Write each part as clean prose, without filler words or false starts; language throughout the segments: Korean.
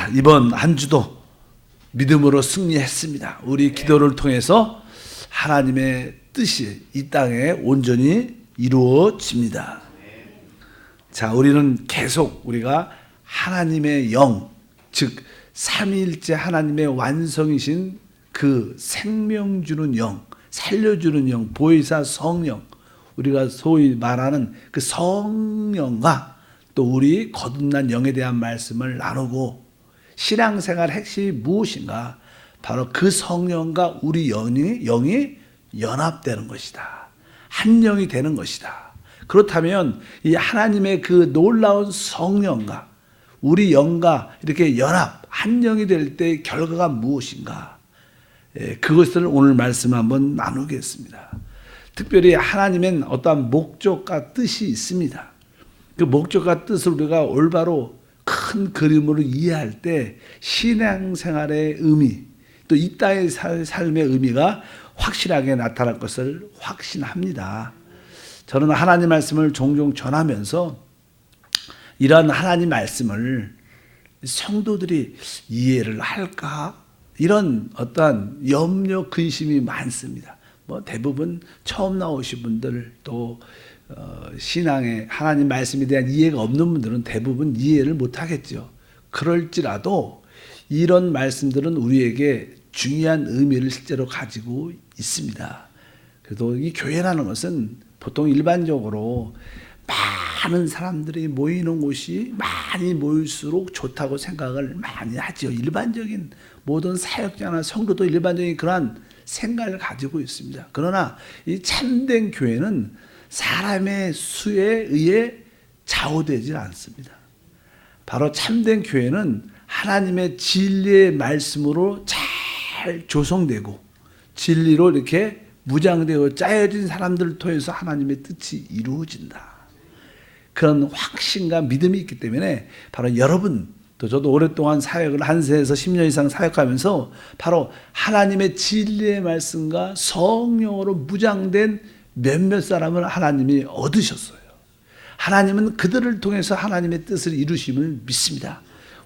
자, 이번 한 주도 믿음으로 승리했습니다. 우리 기도를 통해서 하나님의 뜻이 이 땅에 온전히 이루어집니다. 자, 우리는 계속 우리가 하나님의 영, 즉 삼위일체 하나님의 완성이신 그 생명 주는 영, 살려주는 영, 보혜사 성령, 우리가 소위 말하는 그 성령과 또 우리 거듭난 영에 대한 말씀을 나누고, 신앙생활 핵심이 무엇인가? 바로 그 성령과 우리 영이 연합되는 것이다. 한 영이 되는 것이다. 그렇다면 이 하나님의 그 놀라운 성령과 우리 영과 이렇게 연합, 한 영이 될 때 결과가 무엇인가? 그것을 오늘 말씀 한번 나누겠습니다. 특별히 하나님은 어떠한 목적과 뜻이 있습니다. 그 목적과 뜻을 우리가 올바로 큰 그림으로 이해할 때 신앙생활의 의미, 또 이 땅의 삶의 의미가 확실하게 나타날 것을 확신합니다. 저는 하나님 말씀을 종종 전하면서 이러한 하나님 말씀을 성도들이 이해를 할까? 이런 어떠한 염려, 근심이 많습니다. 대부분 처음 나오신 분들, 또 신앙의 하나님 말씀에 대한 이해가 없는 분들은 대부분 이해를 못하겠죠. 그럴지라도 이런 말씀들은 우리에게 중요한 의미를 실제로 가지고 있습니다. 그래도 이 교회라는 것은 보통 일반적으로 많은 사람들이 모이는 곳이 많이 모일수록 좋다고 생각을 많이 하죠. 일반적인 모든 사역자나 성도도 일반적인 그러한 생각을 가지고 있습니다. 그러나 이 참된 교회는 사람의 수에 의해 좌우되지 않습니다. 바로 참된 교회는 하나님의 진리의 말씀으로 잘 조성되고 진리로 이렇게 무장되어 짜여진 사람들을 통해서 하나님의 뜻이 이루어진다. 그런 확신과 믿음이 있기 때문에 바로 여러분, 또 저도 오랫동안 사역을 한세에서 10년 이상 사역하면서 바로 하나님의 진리의 말씀과 성령으로 무장된 몇몇 사람을 하나님이 얻으셨어요. 하나님은 그들을 통해서 하나님의 뜻을 이루심을 믿습니다.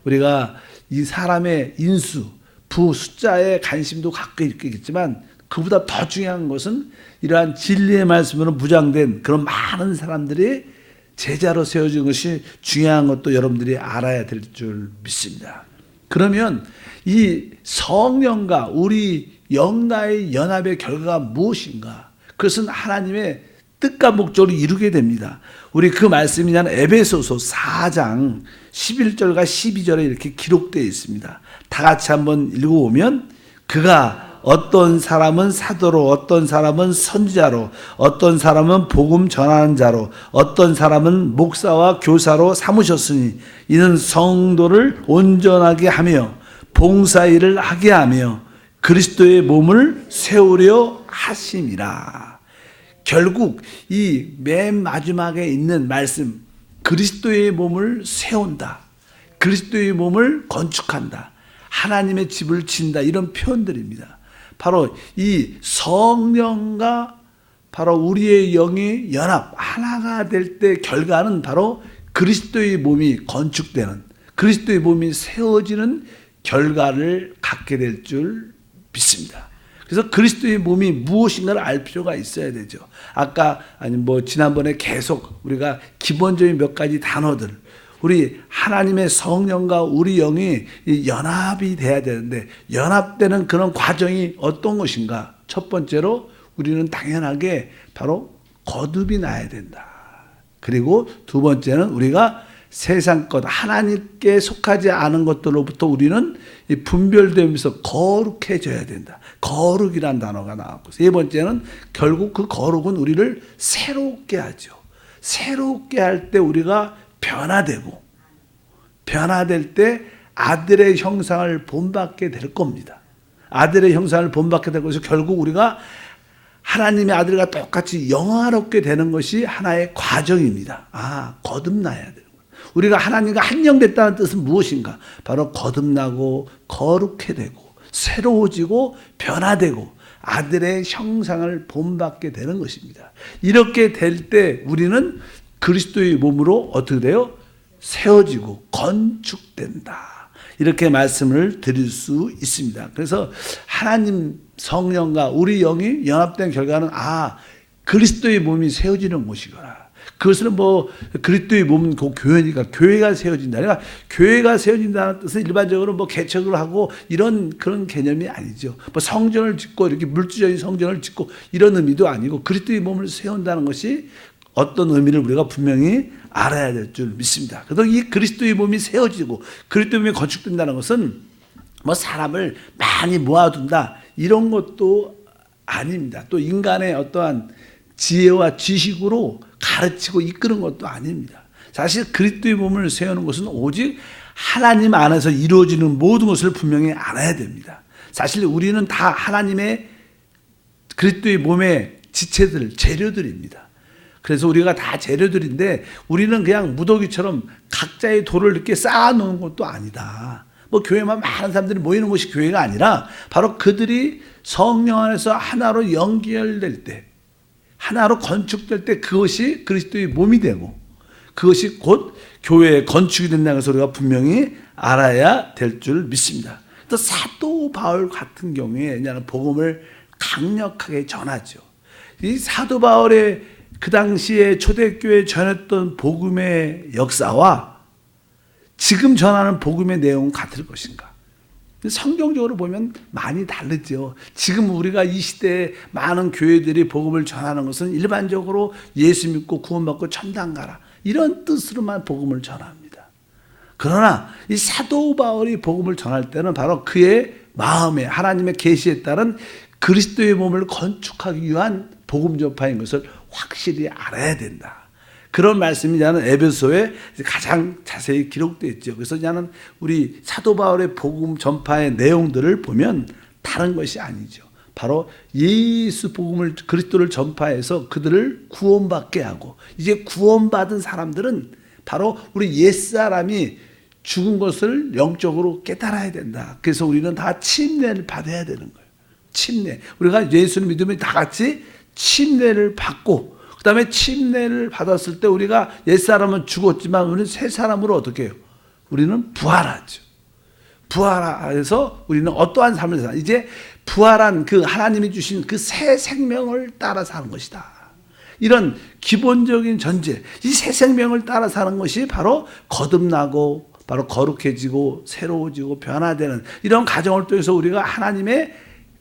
우리가 이 사람의 인수, 부, 숫자에 관심도 갖고 있겠지만 그보다 더 중요한 것은 이러한 진리의 말씀으로 무장된 그런 많은 사람들이 제자로 세워진 것이 중요한 것도 여러분들이 알아야 될 줄 믿습니다. 그러면 이 성령과 우리 영과의 연합의 결과가 무엇인가? 그것은 하나님의 뜻과 목적을 이루게 됩니다. 우리 그 말씀이냐는 에베소서 4장 11절과 12절에 이렇게 기록되어 있습니다. 다 같이 한번 읽어보면, 그가 어떤 사람은 사도로, 어떤 사람은 선지자로, 어떤 사람은 복음 전하는 자로, 어떤 사람은 목사와 교사로 삼으셨으니 이는 성도를 온전하게 하며 봉사일을 하게 하며 그리스도의 몸을 세우려 하심이라. 결국 이 맨 마지막에 있는 말씀, 그리스도의 몸을 세운다, 그리스도의 몸을 건축한다, 하나님의 집을 짓는다, 이런 표현들입니다. 바로 이 성령과 바로 우리의 영이 연합, 하나가 될 때 결과는 바로 그리스도의 몸이 건축되는, 그리스도의 몸이 세워지는 결과를 갖게 될 줄 믿습니다. 그래서 그리스도의 몸이 무엇인가를 알 필요가 있어야 되죠. 아까 지난번에 계속 우리가 기본적인 몇 가지 단어들, 우리 하나님의 성령과 우리 영이 연합이 돼야 되는데, 연합되는 그런 과정이 어떤 것인가? 첫 번째로 우리는 당연하게 바로 거듭이 나야 된다. 그리고 두 번째는 우리가 세상 것, 하나님께 속하지 않은 것들로부터 우리는 분별되면서 거룩해져야 된다. 거룩이란 단어가 나왔고, 세 번째는 결국 그 거룩은 우리를 새롭게 하죠. 새롭게 할 때 우리가 변화되고, 변화될 때 아들의 형상을 본받게 될 겁니다. 아들의 형상을 본받게 될 것이 결국 우리가 하나님의 아들과 똑같이 영화롭게 되는 것이 하나의 과정입니다. 거듭나야 되는 거예요. 우리가 하나님과 한영됐다는 뜻은 무엇인가? 바로 거듭나고 거룩해 되고 새로워지고 변화되고 아들의 형상을 본받게 되는 것입니다. 이렇게 될 때 우리는 그리스도의 몸으로 어떻게 돼요? 세워지고 건축된다. 이렇게 말씀을 드릴 수 있습니다. 그래서 하나님 성령과 우리 영이 연합된 결과는 그리스도의 몸이 세워지는 곳이구나. 그것은 그리스도의 몸은 그 교회니까 교회가 세워진다. 그러니까 교회가 세워진다는 뜻은 일반적으로 개척을 하고 이런 그런 개념이 아니죠. 성전을 짓고 이렇게 물질적인 성전을 짓고 이런 의미도 아니고 그리스도의 몸을 세운다는 것이 어떤 의미를 우리가 분명히 알아야 될 줄 믿습니다. 그래서 이 그리스도의 몸이 세워지고 그리스도의 몸이 건축된다는 것은 사람을 많이 모아둔다 이런 것도 아닙니다. 또 인간의 어떠한 지혜와 지식으로 가르치고 이끄는 것도 아닙니다. 사실 그리스도의 몸을 세우는 것은 오직 하나님 안에서 이루어지는 모든 것을 분명히 알아야 됩니다. 사실 우리는 다 하나님의 그리스도의 몸의 지체들, 재료들입니다. 그래서 우리가 다 재료들인데 우리는 그냥 무더기처럼 각자의 돌을 이렇게 쌓아놓은 것도 아니다. 교회만 많은 사람들이 모이는 곳이 교회가 아니라 바로 그들이 성령 안에서 하나로 연결될 때, 하나로 건축될 때 그것이 그리스도의 몸이 되고 그것이 곧 교회의 건축이 된다는 것을 우리가 분명히 알아야 될 줄 믿습니다. 또 사도 바울 같은 경우에 복음을 강력하게 전하죠. 이 사도 바울의 그 당시에 초대교회에 전했던 복음의 역사와 지금 전하는 복음의 내용은 같을 것인가? 성경적으로 보면 많이 다르죠. 지금 우리가 이 시대에 많은 교회들이 복음을 전하는 것은 일반적으로 예수 믿고 구원받고 천당 가라 이런 뜻으로만 복음을 전합니다. 그러나 이 사도 바울이 복음을 전할 때는 바로 그의 마음에 하나님의 계시에 따른 그리스도의 몸을 건축하기 위한 복음 전파인 것을 확실히 알아야 된다. 그런 말씀이 나는 에베소에 가장 자세히 기록되어 있죠. 그래서 나는 우리 사도 바울의 복음 전파의 내용들을 보면 다른 것이 아니죠. 바로 예수 복음을 그리스도를 전파해서 그들을 구원받게 하고 이제 구원받은 사람들은 바로 우리 옛사람이 죽은 것을 영적으로 깨달아야 된다. 그래서 우리는 다 침례를 받아야 되는 거예요. 침례. 우리가 예수를 믿으면 다 같이 침례를 받고 그 다음에 침례를 받았을 때 우리가 옛사람은 죽었지만 우리는 새 사람으로 어떻게 해요? 우리는 부활하죠. 부활해서 우리는 어떠한 삶을 사는 이제 부활한 그 하나님이 주신 그 새 생명을 따라 사는 것이다. 이런 기본적인 전제, 이 새 생명을 따라 사는 것이 바로 거듭나고 바로 거룩해지고 새로워지고 변화되는 이런 과정을 통해서 우리가 하나님의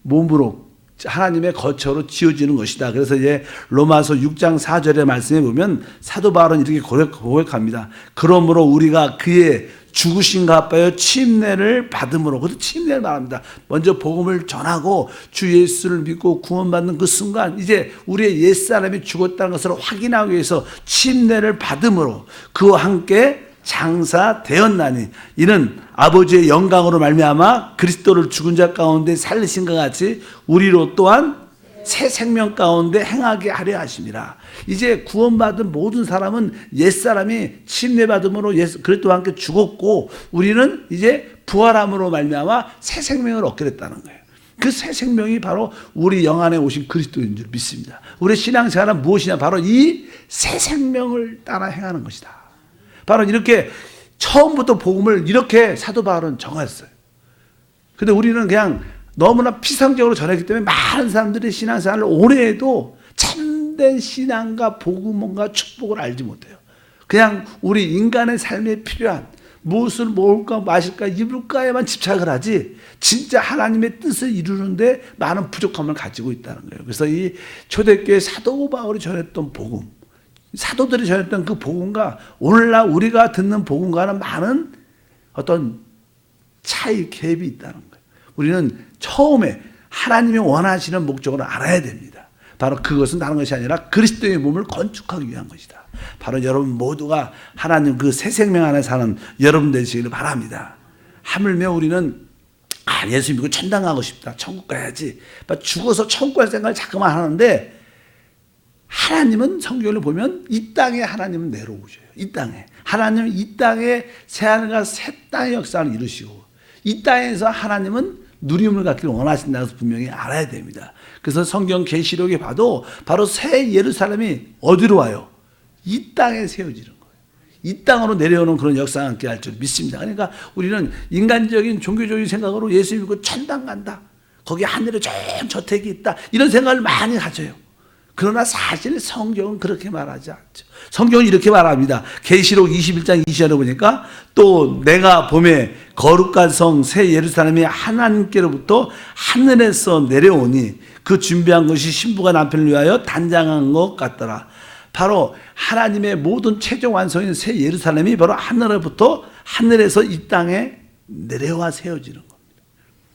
몸으로 하나님의 거처로 지어지는 것이다. 그래서 이제 로마서 6장 4절의 말씀에 보면 사도 바울은 이렇게 고백합니다. 그러므로 우리가 그의 죽으신 가 합하여 침례를 받음으로, 그것도 침례를 말합니다. 먼저 복음을 전하고 주 예수를 믿고 구원받는 그 순간 이제 우리의 옛사람이 죽었다는 것을 확인하기 위해서 침례를 받음으로 그와 함께 장사되었나니 이는 아버지의 영광으로 말미암아 그리스도를 죽은 자 가운데 살리신 것 같이 우리로 또한 새 생명 가운데 행하게 하려 하심이라. 이제 구원받은 모든 사람은 옛사람이 침례받음으로 그리스도와 함께 죽었고 우리는 이제 부활함으로 말미암아 새 생명을 얻게 됐다는 거예요. 그 새 생명이 바로 우리 영 안에 오신 그리스도인 줄 믿습니다. 우리 신앙생활은 무엇이냐? 바로 이 새 생명을 따라 행하는 것이다. 바로 이렇게 처음부터 복음을 이렇게 사도 바울은 정했어요. 근데 우리는 그냥 너무나 피상적으로 전했기 때문에 많은 사람들이 신앙생활을 오래 해도 참된 신앙과 복음과 축복을 알지 못해요. 그냥 우리 인간의 삶에 필요한 무엇을 먹을까 마실까 입을까에만 집착을 하지 진짜 하나님의 뜻을 이루는데 많은 부족함을 가지고 있다는 거예요. 그래서 이 초대교회 사도 바울이 전했던 복음, 사도들이 전했던 그 복음과 오늘날 우리가 듣는 복음과는 많은 어떤 차이, 갭이 있다는 거예요. 우리는 처음에 하나님이 원하시는 목적을 알아야 됩니다. 바로 그것은 다른 것이 아니라 그리스도의 몸을 건축하기 위한 것이다. 바로 여러분 모두가 하나님 그 새 생명 안에 사는 여러분 되시기를 바랍니다. 하물며 우리는 예수 믿고 천당 가고 싶다. 천국 가야지. 죽어서 천국 갈 생각을 자꾸만 하는데 하나님은 성경을 보면 이 땅에 하나님은 내려오셔요. 이 땅에. 하나님은 이 땅에 새하늘과 새 땅의 역사를 이루시고 이 땅에서 하나님은 누림을 갖기를 원하신다는 것을 분명히 알아야 됩니다. 그래서 성경 계시록에 봐도 바로 새 예루살렘이 어디로 와요? 이 땅에 세워지는 거예요. 이 땅으로 내려오는 그런 역사가 함께 할 줄 믿습니다. 그러니까 우리는 인간적인 종교적인 생각으로 예수 믿고 천당 간다, 거기 하늘에 좋은 저택이 있다, 이런 생각을 많이 가져요. 그러나 사실 성경은 그렇게 말하지 않죠. 성경은 이렇게 말합니다. 계시록 21장 20절에 보니까 또 내가 봄에 거룩한 성 새 예루살렘이 하나님께로부터 하늘에서 내려오니 그 준비한 것이 신부가 남편을 위하여 단장한 것 같더라. 바로 하나님의 모든 최종 완성인 새 예루살렘이 바로 하늘로부터, 하늘에서 이 땅에 내려와 세워지는 겁니다.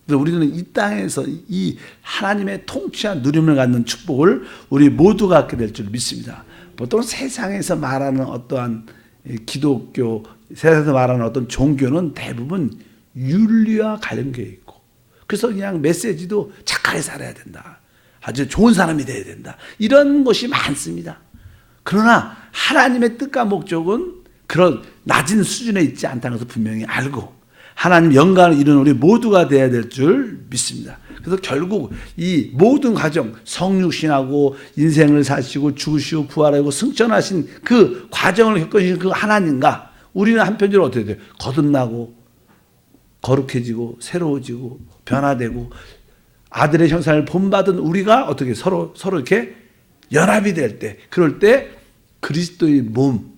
그래서 우리는 이 땅에서 이 하나님의 통치와 누림을 갖는 축복을 우리 모두가 갖게 될 줄 믿습니다. 보통 세상에서 말하는 어떠한 기독교, 세상에서 말하는 어떤 종교는 대부분 윤리와 관련되어 있고, 그래서 그냥 메시지도 착하게 살아야 된다, 아주 좋은 사람이 돼야 된다, 이런 것이 많습니다. 그러나 하나님의 뜻과 목적은 그런 낮은 수준에 있지 않다는 것을 분명히 알고 하나님 영광을 이루는 우리 모두가 되어야 될 줄 믿습니다. 그래서 결국 이 모든 과정, 성육신하고 인생을 사시고 죽으시고 부활하고 승천하신 그 과정을 겪으신 그 하나님과 우리는 한편으로 어떻게 돼요? 거듭나고 거룩해지고 새로워지고 변화되고 아들의 형상을 본받은 우리가 어떻게 서로 이렇게 연합이 될 때, 그럴 때 그리스도의 몸,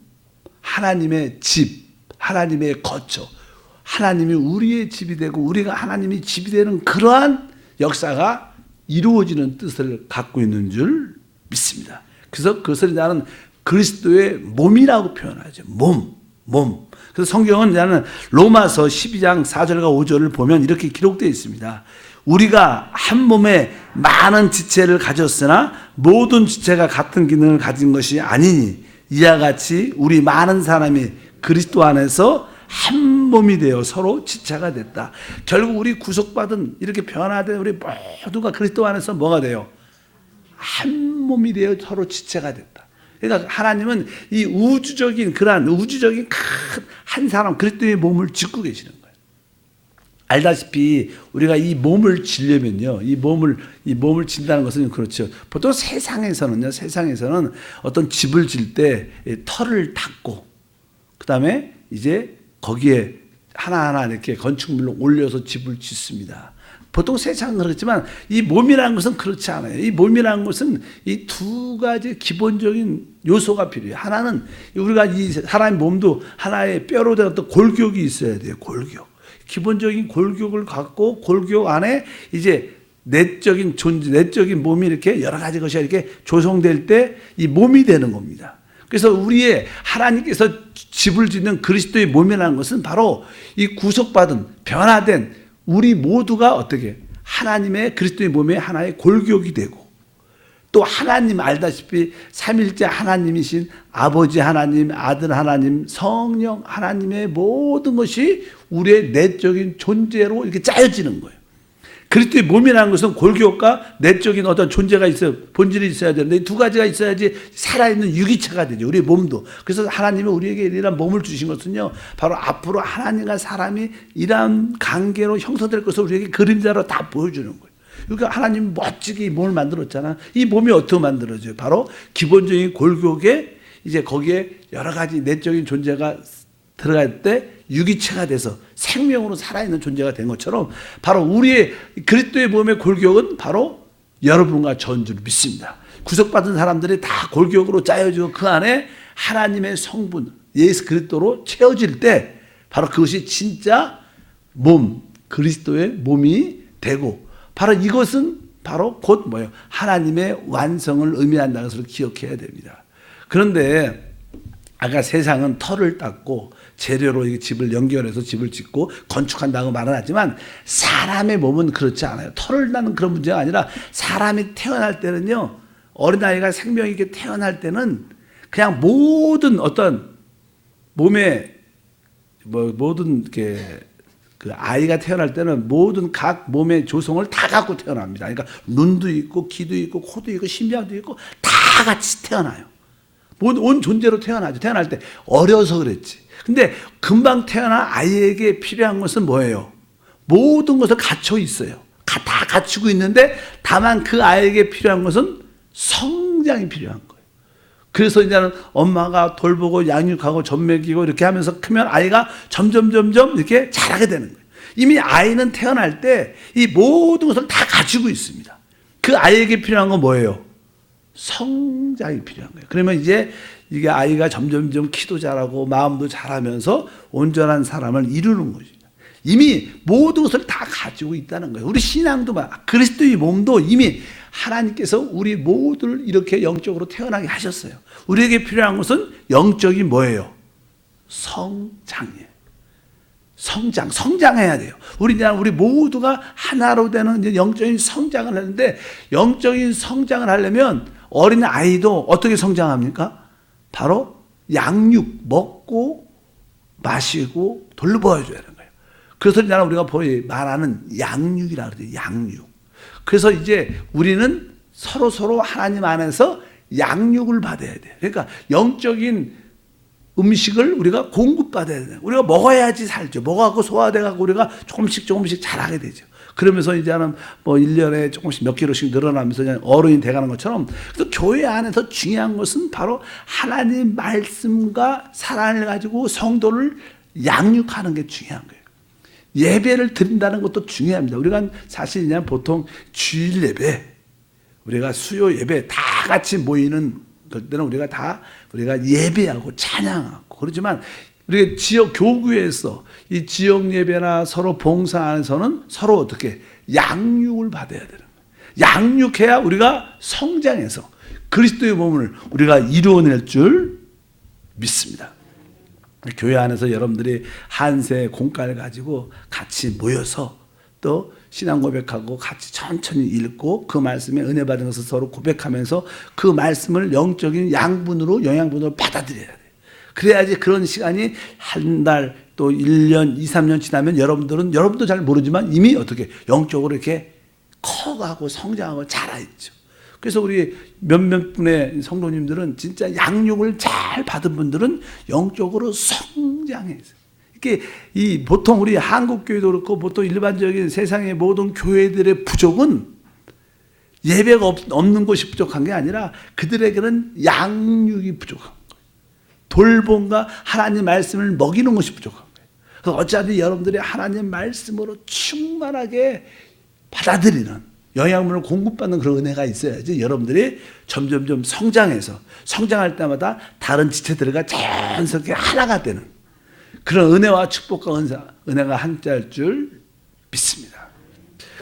하나님의 집, 하나님의 거처, 하나님이 우리의 집이 되고 우리가 하나님이 집이 되는 그러한 역사가 이루어지는 뜻을 갖고 있는 줄 믿습니다. 그래서 그것을 나는 그리스도의 몸이라고 표현하죠. 몸. 그래서 성경은 나는 로마서 12장 4절과 5절을 보면 이렇게 기록되어 있습니다. 우리가 한 몸에 많은 지체를 가졌으나 모든 지체가 같은 기능을 가진 것이 아니니 이와 같이 우리 많은 사람이 그리스도 안에서 한 몸이 되어 서로 지체가 됐다. 결국 우리 구속받은 이렇게 변화된 우리 모두가 그리스도 안에서 뭐가 돼요? 한 몸이 되어 서로 지체가 됐다. 그러니까 하나님은 이 우주적인 큰 한 사람 그리스도의 몸을 짓고 계시는 거예요. 알다시피 우리가 이 몸을 지려면요, 이 몸을 진다는 것은 그렇죠. 보통 세상에서는 어떤 집을 질 때 털을 닦고 그 다음에 이제 거기에 하나하나 이렇게 건축물로 올려서 집을 짓습니다. 보통 세상은 그렇지만 이 몸이라는 것은 그렇지 않아요. 이 몸이라는 것은 이 두 가지 기본적인 요소가 필요해요. 하나는 우리가 이 사람의 몸도 하나의 뼈로 된 어떤 골격이 있어야 돼요. 골격. 기본적인 골격을 갖고 골격 안에 이제 내적인 존재, 내적인 몸이 이렇게 여러 가지 것이 이렇게 조성될 때 이 몸이 되는 겁니다. 그래서 우리의 하나님께서 집을 짓는 그리스도의 몸이라는 것은 바로 이 구속받은 변화된 우리 모두가 어떻게 하나님의 그리스도의 몸의 하나의 골격이 되고, 또 하나님 알다시피 삼일째 하나님이신 아버지 하나님, 아들 하나님, 성령 하나님의 모든 것이 우리의 내적인 존재로 이렇게 짜여지는 거예요. 그리스도의 몸이라는 것은 골격과 내적인 어떤 존재가 있어요. 본질이 있어야 되는데 이 두 가지가 있어야지 살아있는 유기체가 되죠. 우리 몸도. 그래서 하나님이 우리에게 이런 몸을 주신 것은요, 바로 앞으로 하나님과 사람이 이러한 관계로 형성될 것을 우리에게 그림자로 다 보여주는 거예요. 그러니까 하나님이 멋지게 이 몸을 만들었잖아. 이 몸이 어떻게 만들어져요? 바로 기본적인 골격에 이제 거기에 여러 가지 내적인 존재가 들어갈 때 유기체가 돼서 생명으로 살아있는 존재가 된 것처럼 바로 우리의 그리스도의 몸의 골격은 바로 여러분과 저인 줄 믿습니다. 구속받은 사람들이 다 골격으로 짜여지고 그 안에 하나님의 성분 예수 그리스도로 채워질 때 바로 그것이 진짜 몸, 그리스도의 몸이 되고, 바로 이것은 바로 곧 뭐예요? 하나님의 완성을 의미한다는 것을 기억해야 됩니다. 그런데 아까 세상은 털을 닦고 재료로 집을 연결해서 집을 짓고 건축한다고 말은 하지만 사람의 몸은 그렇지 않아요. 털을 나는 그런 문제가 아니라 사람이 태어날 때는요, 어린아이가 생명이 있게 태어날 때는 그냥 모든 어떤 몸에 모든 그 아이가 태어날 때는 모든 각 몸의 조성을 다 갖고 태어납니다. 그러니까 눈도 있고 귀도 있고 코도 있고 심장도 있고 다 같이 태어나요. 온 존재로 태어나죠. 태어날 때 어려서 그랬지. 근데 금방 태어난 아이에게 필요한 것은 뭐예요? 모든 것을 갖춰 있어요. 다 갖추고 있는데 다만 그 아이에게 필요한 것은 성장이 필요한 거예요. 그래서 이제는 엄마가 돌보고 양육하고 젖 먹이고 이렇게 하면서 크면 아이가 점점 이렇게 자라게 되는 거예요. 이미 아이는 태어날 때 이 모든 것을 다 가지고 있습니다. 그 아이에게 필요한 건 뭐예요? 성장이 필요한 거예요. 그러면 이제 이게 아이가 점점 키도 자라고 마음도 자라면서 온전한 사람을 이루는 것입니다. 이미 모든 것을 다 가지고 있다는 거예요. 우리 신앙도 그리스도의 몸도 이미 하나님께서 우리 모두를 이렇게 영적으로 태어나게 하셨어요. 우리에게 필요한 것은 영적인 뭐예요? 성장이에요. 성장해야 돼요. 우리 모두가 하나로 되는 영적인 성장을 하는데, 영적인 성장을 하려면 어린 아이도 어떻게 성장합니까? 바로 양육, 먹고 마시고 돌보아줘야 하는 거예요. 그래서 우리가 말하는 양육이라고 그래요. 양육. 그래서 이제 우리는 서로 하나님 안에서 양육을 받아야 돼요. 그러니까 영적인 음식을 우리가 공급받아야 돼요. 우리가 먹어야지 살죠. 먹어갖고 소화돼갖고 우리가 조금씩 자라게 되죠. 그러면서 이제는 1년에 조금씩 몇 킬로씩 늘어나면서 그냥 어른이 돼가는 것처럼, 그래서 교회 안에서 중요한 것은 바로 하나님 말씀과 사랑을 가지고 성도를 양육하는 게 중요한 거예요. 예배를 드린다는 것도 중요합니다. 우리가 사실 그냥 보통 주일 예배, 우리가 수요 예배 다 같이 모이는 그때는 우리가 예배하고 찬양하고 그러지만, 우리가 지역 교구에서 이 지역 예배나 서로 봉사 안에서는 서로 어떻게 양육을 받아야 되는 거예요. 양육해야 우리가 성장해서 그리스도의 몸을 우리가 이루어낼 줄 믿습니다. 교회 안에서 여러분들이 한세 공과를 가지고 같이 모여서 또 신앙 고백하고 같이 천천히 읽고 그 말씀에 은혜 받은 것을 서로 고백하면서 그 말씀을 영적인 양분으로 영양분으로 받아들여야 돼요. 그래야지 그런 시간이 한 달 또 1년, 2, 3년 지나면 여러분도 잘 모르지만 이미 어떻게 영적으로 이렇게 커가고 성장하고 자라있죠. 그래서 우리 몇몇 분의 성도님들은 진짜 양육을 잘 받은 분들은 영적으로 성장해서 이렇게 보통 우리 한국 교회도 그렇고 보통 일반적인 세상의 모든 교회들의 부족은 예배가 없는 것이 부족한 게 아니라 그들에게는 양육이 부족한 거예요. 돌봄과 하나님 말씀을 먹이는 것이 부족한 거예요. 그래서 어차피 여러분들이 하나님 말씀으로 충만하게 받아들이는 영양분을 공급받는 그런 은혜가 있어야지 여러분들이 점점 성장해서 성장할 때마다 다른 지체들과 자연스럽게 하나가 되는 그런 은혜와 축복과 은혜가 함께할 줄 믿습니다.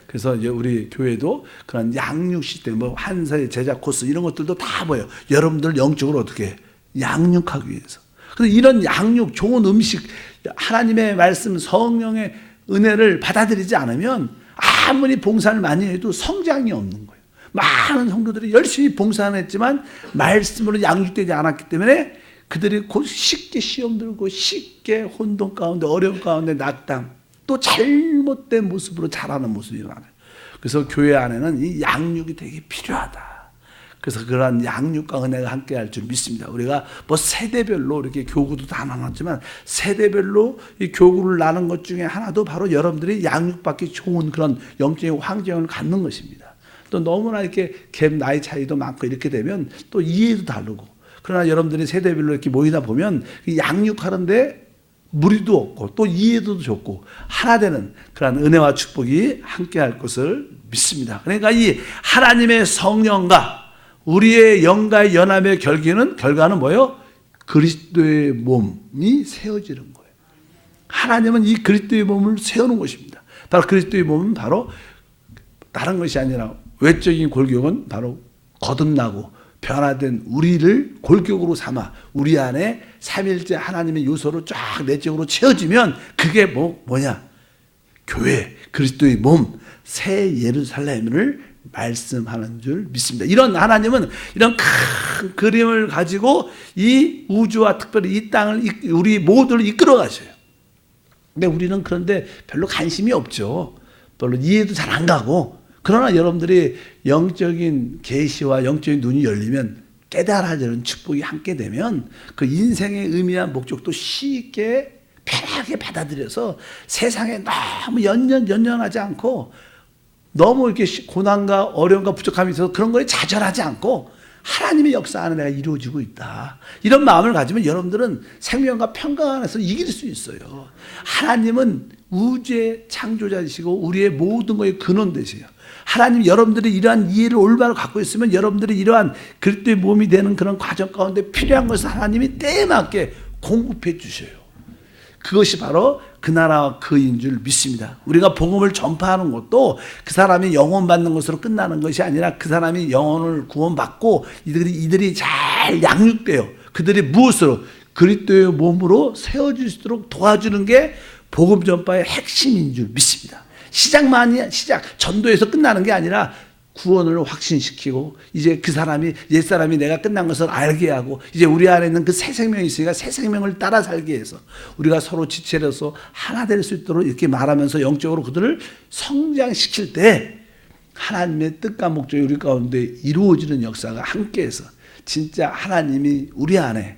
그래서 이제 우리 교회도 그런 양육 시스템, 한사의 제자 코스 이런 것들도 다 뭐예요? 여러분들 영적으로 어떻게 양육하기 위해서. 그래서 이런 양육, 좋은 음식, 하나님의 말씀, 성령의 은혜를 받아들이지 않으면 아무리 봉사를 많이 해도 성장이 없는 거예요. 많은 성도들이 열심히 봉사는 했지만 말씀으로 양육되지 않았기 때문에 그들이 곧 쉽게 시험 들고 쉽게 혼돈 가운데 어려움 가운데 낙담 또 잘못된 모습으로 자라는 모습이 많아요. 그래서 교회 안에는 이 양육이 되게 필요하다. 그래서 그러한 양육과 은혜가 함께 할 줄 믿습니다. 우리가 세대별로 이렇게 교구도 다 나눴지만 세대별로 이 교구를 나눈 것 중에 하나도 바로 여러분들이 양육받기 좋은 그런 영적인 환경을 갖는 것입니다. 또 너무나 이렇게 갭 나이 차이도 많고 이렇게 되면 또 이해도 다르고, 그러나 여러분들이 세대별로 이렇게 모이다 보면 양육하는데 무리도 없고 또 이해도 좋고 하나 되는 그런 은혜와 축복이 함께 할 것을 믿습니다. 그러니까 이 하나님의 성령과 우리의 영과의 연합의 결과는 뭐예요? 그리스도의 몸이 세워지는 거예요. 하나님은 이 그리스도의 몸을 세우는 것입니다. 바로 그리스도의 몸은 바로 다른 것이 아니라 외적인 골격은 바로 거듭나고 변화된 우리를 골격으로 삼아 우리 안에 삼일째 하나님의 요소로 쫙 내적으로 채워지면 그게 뭐냐? 교회, 그리스도의 몸, 새 예루살렘을 말씀하는 줄 믿습니다. 이런 하나님은 이런 큰 그림을 가지고 이 우주와 특별히 이 땅을 우리 모두를 이끌어 가셔요. 근데 우리는 그런데 별로 관심이 없죠. 별로 이해도 잘 안 가고. 그러나 여러분들이 영적인 계시와 영적인 눈이 열리면 깨달아지는 축복이 함께 되면 그 인생의 의미와 목적도 쉽게 편하게 받아들여서 세상에 너무 연연하지 않고 너무 이렇게 고난과 어려움과 부족함이 있어서 그런 거에 좌절하지 않고 하나님의 역사 안에 내가 이루어지고 있다. 이런 마음을 가지면 여러분들은 생명과 평강 안에서 이길 수 있어요. 하나님은 우주의 창조자이시고 우리의 모든 것의 근원 되세요. 하나님 여러분들이 이러한 이해를 올바로 갖고 있으면 여러분들이 이러한 그리스도의 몸이 되는 그런 과정 가운데 필요한 것을 하나님이 때에 맞게 공급해 주셔요. 그것이 바로 그 나라와 그인 줄 믿습니다. 우리가 복음을 전파하는 것도 그 사람이 영혼 받는 것으로 끝나는 것이 아니라 그 사람이 영혼을 구원받고 이들이 잘 양육되어 그들이 무엇으로 그리스도의 몸으로 세워질 수 있도록 도와주는 게 복음 전파의 핵심인 줄 믿습니다. 시작 전도에서 끝나는 게 아니라 구원을 확신시키고 이제 그 사람이 옛사람이 내가 끝난 것을 알게 하고 이제 우리 안에 있는 그 새 생명이 있으니까 새 생명을 따라 살게 해서 우리가 서로 지체로서 하나 될 수 있도록 이렇게 말하면서 영적으로 그들을 성장시킬 때 하나님의 뜻과 목적이 우리 가운데 이루어지는 역사가 함께해서 진짜 하나님이 우리 안에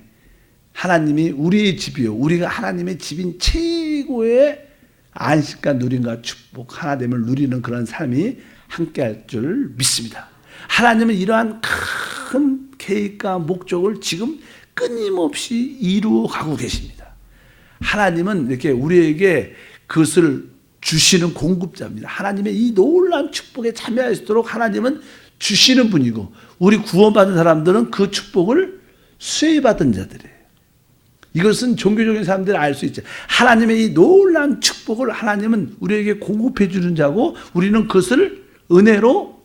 하나님이 우리의 집이요 우리가 하나님의 집인 최고의 안식과 누림과 축복 하나됨을 누리는 그런 삶이 함께할 줄 믿습니다. 하나님은 이러한 큰 계획과 목적을 지금 끊임없이 이루어가고 계십니다. 하나님은 이렇게 우리에게 그것을 주시는 공급자입니다. 하나님의 이 놀라운 축복에 참여할 수 있도록 하나님은 주시는 분이고 우리 구원받은 사람들은 그 축복을 수혜받은 자들이에요. 이것은 종교적인 사람들이 알 수 있죠. 하나님의 이 놀라운 축복을 하나님은 우리에게 공급해 주는 자고 우리는 그것을 은혜로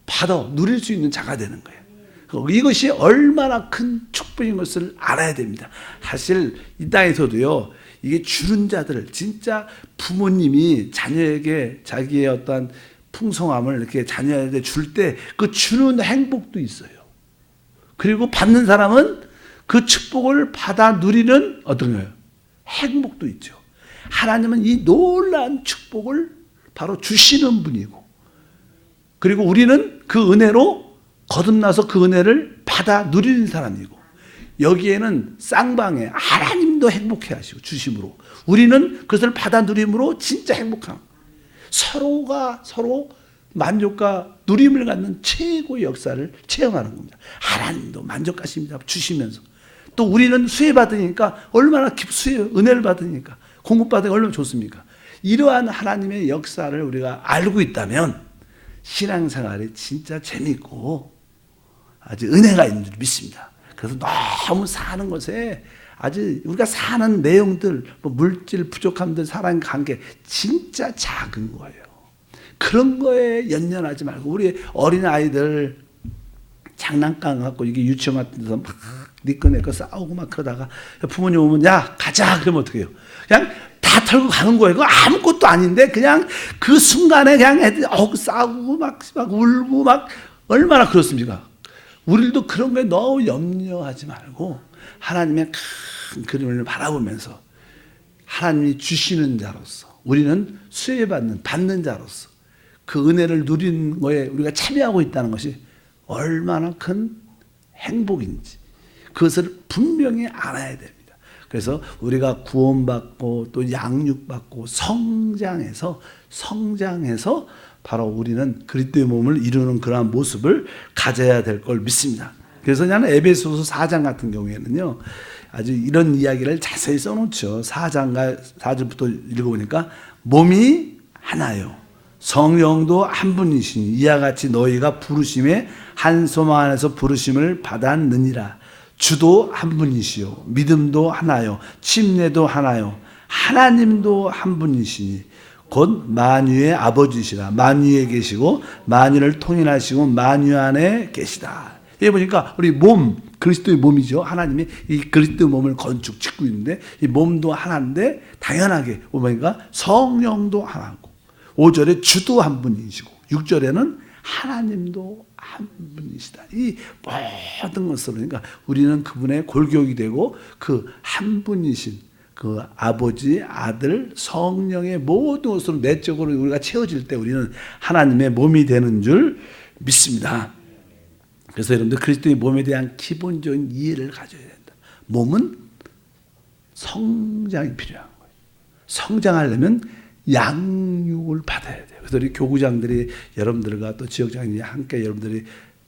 받아 누릴 수 있는 자가 되는 거예요. 이것이 얼마나 큰 축복인 것을 알아야 됩니다. 사실 이 땅에서도요, 이게 주는 자들, 진짜 부모님이 자녀에게 자기의 어떤 풍성함을 이렇게 자녀에게 줄 때 그 주는 행복도 있어요. 그리고 받는 사람은 그 축복을 받아 누리는 어떤 거예요? 행복도 있죠. 하나님은 이 놀라운 축복을 바로 주시는 분이고 그리고 우리는 그 은혜로 거듭나서 그 은혜를 받아 누리는 사람이고 여기에는 쌍방에 하나님도 행복해 하시고 주심으로 우리는 그것을 받아 누림으로 진짜 행복함 서로가 서로 만족과 누림을 갖는 최고의 역사를 체험하는 겁니다. 하나님도 만족하십니다. 주시면서 또 우리는 수혜 받으니까 얼마나 은혜를 받으니까 공급받으니까 얼마나 좋습니까? 이러한 하나님의 역사를 우리가 알고 있다면 신앙생활이 진짜 재밌고 아주 은혜가 있는 줄 믿습니다. 그래서 너무 사는 것에 아주 우리가 사는 내용들, 뭐 물질 부족함들, 사랑 관계 진짜 작은 거예요. 그런 거에 연연하지 말고 우리 어린 아이들 장난감 갖고 이게 유치원 같은 데서 막 니꺼 내꺼 싸우고 막 그러다가 부모님 오면 야 가자 그러면 어떻게 해요? 그냥 다 털고 가는 거예요. 그거 아무것도 아닌데 그냥 그 순간에 그냥 애들이 싸우고 막 울고 막 얼마나 그렇습니까? 우리도 그런 거에 너무 염려하지 말고 하나님의 큰 그림을 바라보면서 하나님이 주시는 자로서 우리는 수혜받는 받는 자로서 그 은혜를 누리는 거에 우리가 참여하고 있다는 것이 얼마나 큰 행복인지 그것을 분명히 알아야 됩니다. 그래서 우리가 구원받고 또 양육받고 성장해서 바로 우리는 그리스도의 몸을 이루는 그러한 모습을 가져야 될 걸 믿습니다. 그래서 나는 에베소서 4장 같은 경우에는요 아주 이런 이야기를 자세히 써놓죠. 4장과 4절부터 읽어보니까 몸이 하나요 성령도 한 분이시니 이와 같이 너희가 부르심에 한 소망 안에서 부르심을 받았느니라. 주도 한 분이시요 믿음도 하나요 침례도 하나요 하나님도 한 분이시니 곧 만유의 아버지시라. 만유에 계시고 만유를 통일하시고 만유 안에 계시다. 여기 보니까 우리 몸 그리스도의 몸이죠. 하나님이 이 그리스도의 몸을 건축 짓고 있는데 이 몸도 하나인데 당연하게 보니까 성령도 하나고 5절에 주도 한 분이시고 6절에는 하나님도 한 분이시다. 이 모든 것으로 그러니까 우리는 그분의 골격이 되고 그 한 분이신 그 아버지, 아들, 성령의 모든 것으로 내적으로 우리가 채워질 때 우리는 하나님의 몸이 되는 줄 믿습니다. 그래서 여러분들 그리스도의 몸에 대한 기본적인 이해를 가져야 된다. 몸은 성장이 필요한 거예요. 성장하려면 양육을 받아야 돼요. 그래서 우리 교구장들이 여러분들과 또 지역장들이 함께 여러분들이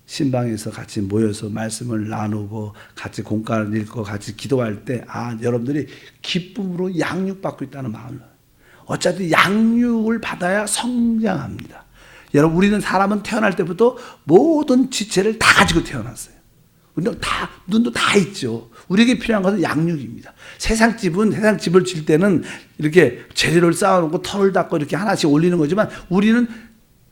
신방에서 같이 모여서 말씀을 나누고 같이 공과를 읽고 같이 기도할 때 여러분들이 기쁨으로 양육받고 있다는 마음을, 어차피 양육을 받아야 성장합니다. 여러분, 우리는 사람은 태어날 때부터 모든 지체를 다 가지고 태어났어요. 우리는 다, 눈도 다 있죠. 우리에게 필요한 것은 양육입니다. 세상 집을 질 때는 이렇게 재료를 쌓아놓고 털을 닦고 이렇게 하나씩 올리는 거지만, 우리는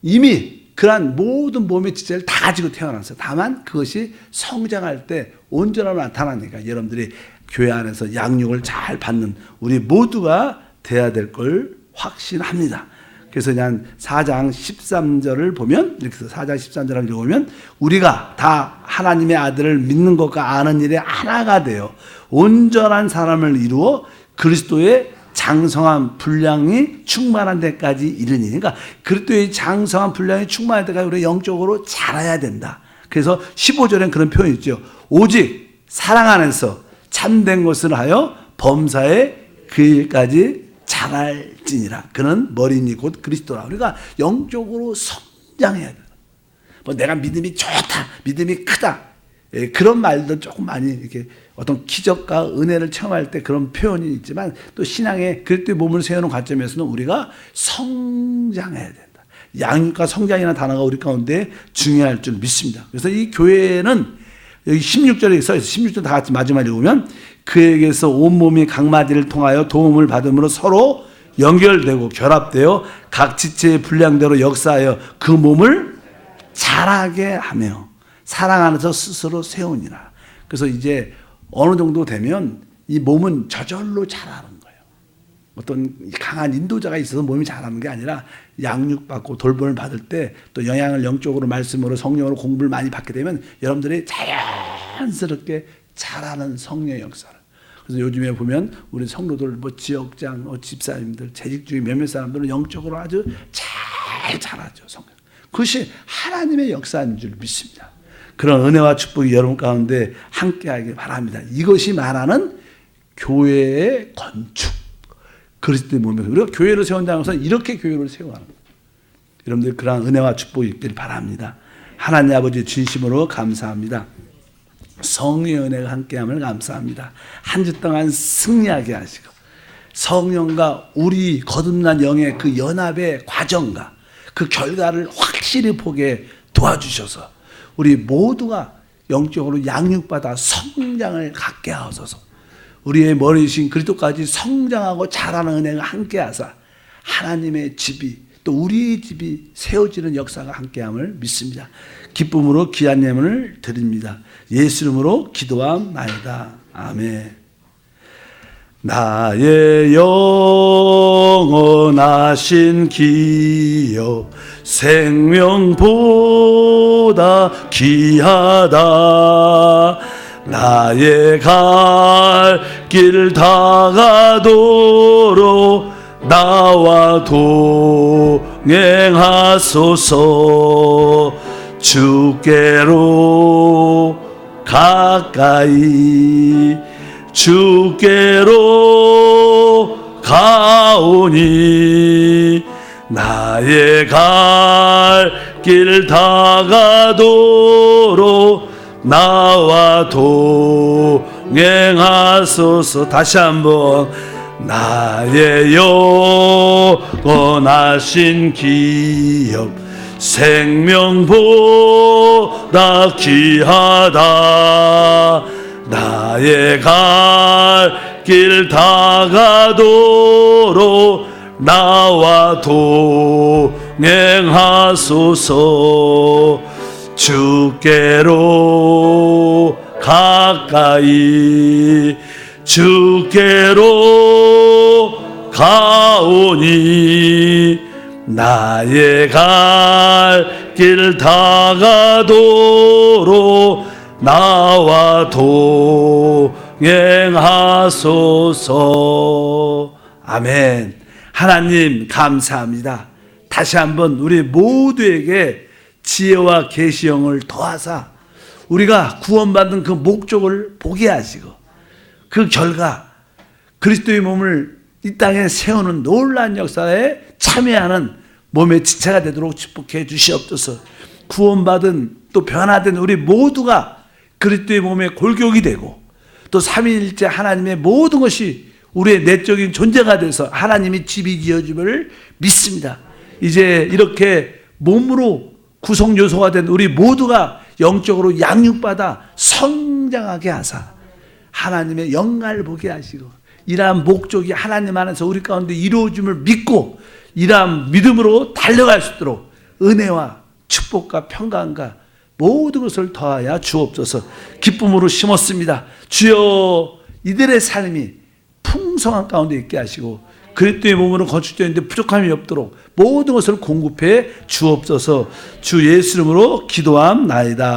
이미 그러한 모든 몸의 지체를 다 가지고 태어났어요. 다만 그것이 성장할 때 온전함을 나타나니까 여러분들이 교회 안에서 양육을 잘 받는 우리 모두가 돼야 될 걸 확신합니다. 그래서 그냥 4장 13절을 보면, 이렇게 해서 4장 13절을 읽으면, 우리가 다 하나님의 아들을 믿는 것과 아는 일에 하나가 되어 온전한 사람을 이루어 그리스도의 장성한 분량이 충만한 데까지 이르니. 그러니까 그리스도의 장성한 분량이 충만한 데까지 우리가 영적으로 자라야 된다. 그래서 15절엔 그런 표현이 있죠. 오직 사랑 안에서 참된 것을 하여 범사에 그 일까지 자랄지니라. 그는 머리니 곧 그리스도라. 우리가 영적으로 성장해야 돼. 뭐 내가 믿음이 좋다, 믿음이 크다, 그런 말도 조금 많이 이렇게 어떤 기적과 은혜를 체험할 때 그런 표현이 있지만, 또 신앙의 그리스도의 몸을 세우는 관점에서는 우리가 성장해야 된다. 양육과 성장이라는 단어가 우리 가운데 중요할 줄 믿습니다. 그래서 이 교회는 여기 16절에 써 있어요. 16절 다 같이 마지막에 읽으면, 그에게서 온몸이 각마디를 통하여 도움을 받음으로 서로 연결되고 결합되어 각 지체의 분량대로 역사하여 그 몸을 자라게 하며 사랑 안에서 스스로 세우니라. 그래서 이제 어느 정도 되면 이 몸은 저절로 자라는 거예요. 어떤 강한 인도자가 있어서 몸이 자라는 게 아니라, 양육받고 돌봄을 받을 때 또 영향을 영적으로 말씀으로 성령으로 공부를 많이 받게 되면 여러분들이 자연스럽게 자라는 성령의 역사를. 그래서 요즘에 보면 우리 성도들, 뭐 지역장, 집사님들, 재직 중에 몇몇 사람들은 영적으로 아주 잘 자라죠. 성령. 그것이 하나님의 역사인 줄 믿습니다. 그런 은혜와 축복이 여러분 가운데 함께하길 바랍니다. 이것이 말하는 교회의 건축, 그리스도의 몸에서 우리가 교회를 세운다는 것은 이렇게 교회를 세워가는 거예요. 여러분들 그러한 은혜와 축복이 있길 바랍니다. 하나님 아버지 진심으로 감사합니다. 성령의 은혜가 함께함을 감사합니다. 한 주 동안 승리하게 하시고 성령과 우리 거듭난 영의 그 연합의 과정과 그 결과를 확실히 보게 도와주셔서 우리 모두가 영적으로 양육받아 성장을 갖게 하소서. 우리의 머리이신 그리스도까지 성장하고 자라는 은혜가 함께하사 하나님의 집이 또 우리의 집이 세워지는 역사가 함께함을 믿습니다. 기쁨으로 귀한 예물을 드립니다. 예수 이름으로 기도함나이다. 아멘. 나의 영원하신 기여 생명보다 귀하다. 나의 갈 길 다가도록 나와 동행하소서. 주께로 가까이 주께로 가오니 나의 갈 길 다가도록 나와 동행하소서. 다시 한번. 나의 영원하신 기업 생명보다 귀하다. 나의 갈 길 다가도록 나와 동행하소서. 주께로 가까이 주께로 가오니 나의 갈 길 다가도록 나와 동행하소서. 아멘. 하나님 감사합니다. 다시 한번 우리 모두에게 지혜와 계시형을 더하사 우리가 구원받은 그 목적을 보게 하시고 그 결과 그리스도의 몸을 이 땅에 세우는 놀라운 역사에 참여하는 몸의 지체가 되도록 축복해 주시옵소서. 구원받은 또 변화된 우리 모두가 그리스도의 몸에 골격이 되고 또 삼위일체 하나님의 모든 것이 우리의 내적인 존재가 돼서 하나님이 집이 지어짐을 믿습니다. 이제 이렇게 몸으로 구성 요소가 된 우리 모두가 영적으로 양육받아 성장하게 하사 하나님의 영광을 보게 하시고 이러한 목적이 하나님 안에서 우리 가운데 이루어짐을 믿고 이러한 믿음으로 달려갈 수 있도록 은혜와 축복과 평강과 모든 것을 더하여 주옵소서. 기쁨으로 심었습니다. 주여 이들의 삶이 풍성한 가운데 있게 하시고 그리스도의 몸으로 건축되어 있는데 부족함이 없도록 모든 것을 공급해 주옵소서. 주 예수 이름으로 기도함나이다.